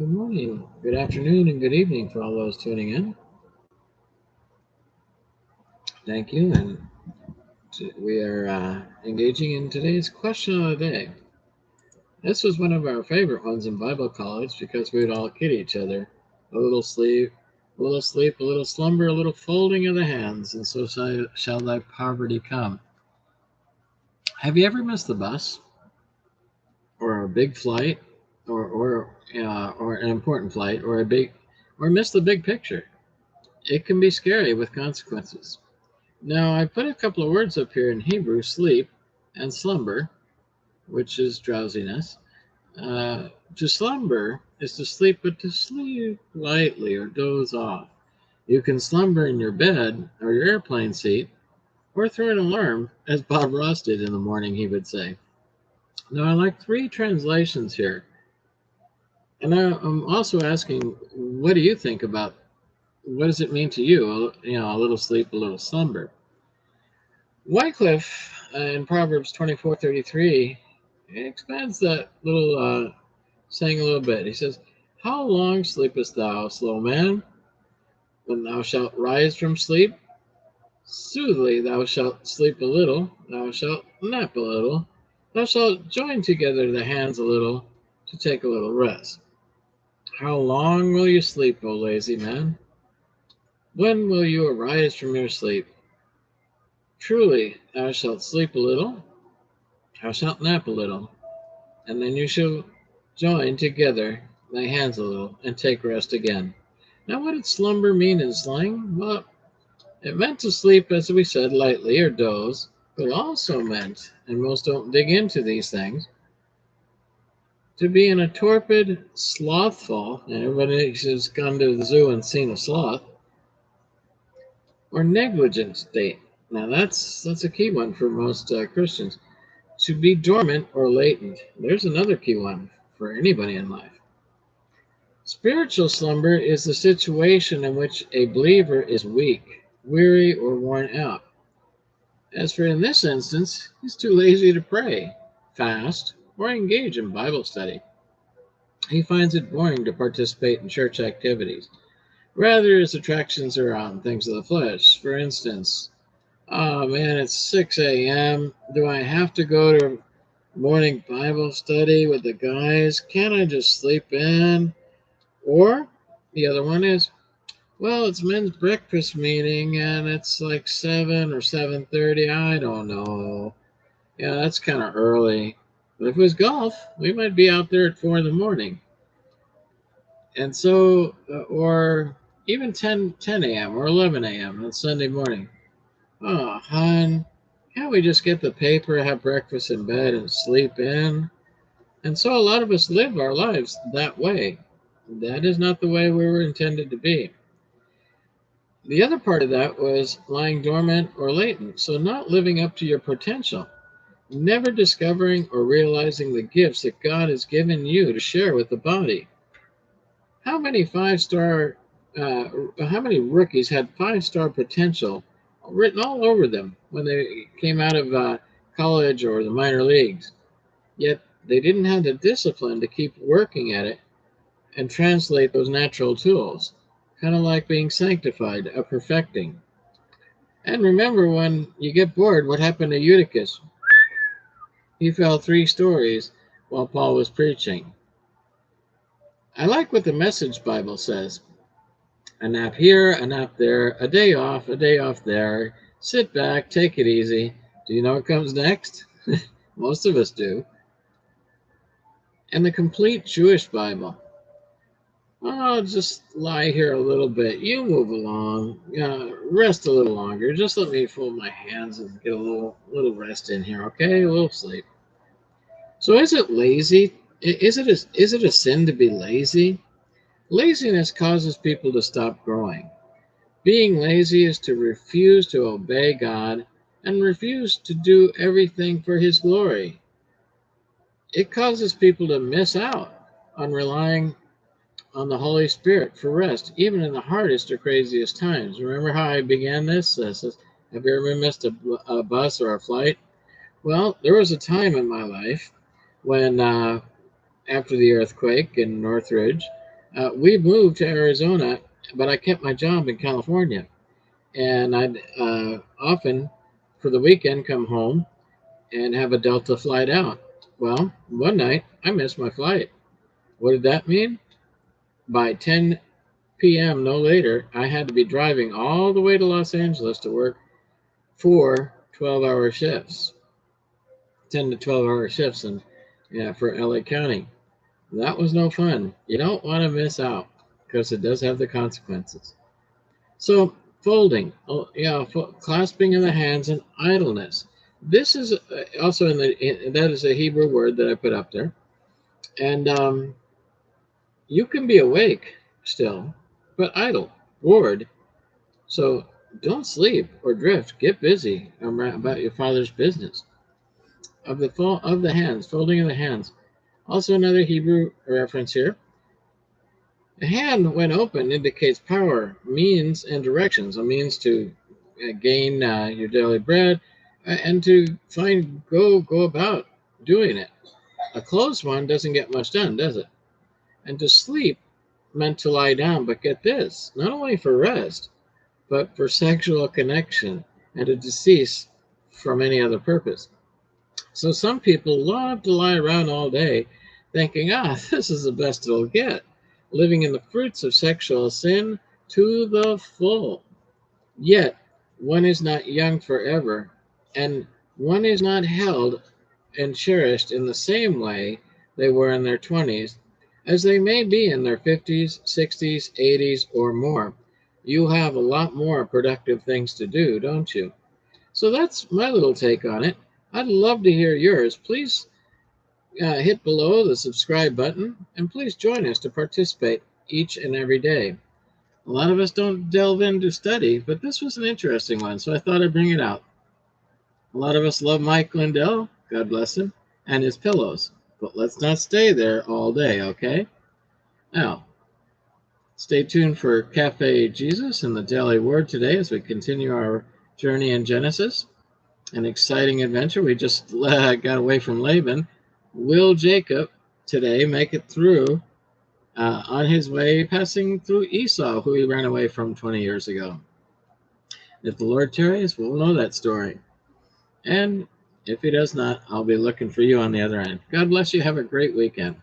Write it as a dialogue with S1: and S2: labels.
S1: Good morning, good afternoon, and good evening for all those tuning in. Thank you, and we are engaging in today's question of the day. This was one of our favorite ones in Bible college because we would all kid each other. A little sleep, a little sleep, a little slumber, a little folding of the hands, and so shall thy poverty come. Have you ever missed the bus, or a big flight, or an important flight, or missed the big picture? It can be scary with consequences. Now, I put a couple of words up here in Hebrew, sleep and slumber, which is drowsiness. To slumber is to sleep, but to sleep lightly or doze off. You can slumber in your bed or your airplane seat or through an alarm, as Bob Ross did in the morning, he would say. Now, I like three translations here. And I'm also asking, what do you think about what does it mean to you? A little sleep, a little slumber. WYCLIFFE in Proverbs 24:33 expands that little saying a little bit. He says, "How long sleepest thou, slow man? When thou shalt rise from sleep, soothly thou shalt sleep a little, thou shalt nap a little, thou shalt join together the hands a little to take a little rest. How long will you sleep, O lazy man? When will you arise from your sleep? Truly thou shalt sleep a little, thou shalt nap a little, and then you shall join together thy hands a little and take rest again." Now, what did slumber mean in slang? Well, it meant to sleep, as we said, lightly or doze, but it also meant, and most don't dig into these things, to be in a torpid, slothful, and everybody has gone to the zoo and seen a sloth, or negligent state. Now, that's a key one for most Christians. To be dormant or latent. There's another key one for anybody in life. Spiritual slumber is the situation in which a believer is weak, weary, or worn out. As for in this instance, he's too lazy to pray, fast, or engage in Bible study. He finds it boring to participate in church activities. Rather, his attractions are on things of the flesh. For instance, oh man, it's 6 a.m. Do I have to go to morning Bible study with the guys? Can't I just sleep in? Or the other one is, well, it's men's breakfast meeting and it's like 7 or 7:30. I don't know. Yeah, that's kind of early. But if it was golf, we might be out there at 4 in the morning. And so, or even 10 a.m. or 11 a.m. on Sunday morning. Oh, hon, can't we just get the paper, have breakfast in bed, and sleep in? And so a lot of us live our lives that way. That is not the way we were intended to be. The other part of that was lying dormant or latent, so not living up to your potential, never discovering or realizing the gifts that God has given you to share with the body. How many how many rookies had 5-star potential written all over them when they came out of college or the minor leagues? Yet they didn't have the discipline to keep working at it and translate those natural tools, kind of like being sanctified, a perfecting. And remember, when you get bored, what happened to Eutychus? He fell 3 stories while Paul was preaching. I like what the Message Bible says. A nap here, a nap there, a day off there. Sit back, take it easy. Do you know what comes next? Most of us do. And the complete Jewish Bible. I'll just lie here a little bit. You move along. Rest a little longer. Just let me fold my hands and get a little rest in here, okay? A little sleep. So is it lazy? Is it a sin to be lazy? Laziness causes people to stop growing. Being lazy is to refuse to obey God and refuse to do everything for His glory. It causes people to miss out on relying on the Holy Spirit for rest, even in the hardest or craziest times. Remember how I began this? Have you ever missed a bus or a flight? Well, there was a time in my life when, after the earthquake in Northridge, We moved to Arizona, but I kept my job in California. And I'd often, for the weekend, come home and have a Delta flight out. Well, one night I missed my flight. What did that mean? By 10 p.m., no later, I had to be driving all the way to Los Angeles to work 4 12-hour shifts, 10 to 12-hour shifts, and yeah, for LA County. That was no fun. You don't want to miss out because it does have the consequences. So, folding, oh, yeah, clasping of the hands and idleness. This is also that is a Hebrew word that I put up there. And you can be awake still, but idle, bored. So don't sleep or drift. Get busy about your Father's business. Of the hands, folding of the hands. Also another Hebrew reference here. A hand, when open, indicates power, means, and directions. A means to gain your daily bread, and to go about doing it. A closed one doesn't get much done, does it? And to sleep meant to lie down, but get this, not only for rest, but for sexual connection and to decease from any other purpose. So some people love to lie around all day thinking, this is the best it'll get, living in the fruits of sexual sin to the full. Yet one is not young forever, and one is not held and cherished in the same way they were in their 20s as they may be in their 50s, 60s, 80s, or more. You have a lot more productive things to do, don't you? So that's my little take on it. I'd love to hear yours. Please hit below the subscribe button and please join us to participate each and every day. A lot of us don't delve into study, but this was an interesting one, so I thought I'd bring it out. A lot of us love Mike Lindell, God bless him, and his pillows, but let's not stay there all day, okay? Now, stay tuned for Cafe Jesus and the Daily Word today as we continue our journey in Genesis. An exciting adventure. We just got away from Laban. Will Jacob today make it through on his way passing through Esau, who he ran away from 20 years ago? If the Lord tarries, we'll know that story. And if he does not, I'll be looking for you on the other end. God bless you. Have a great weekend.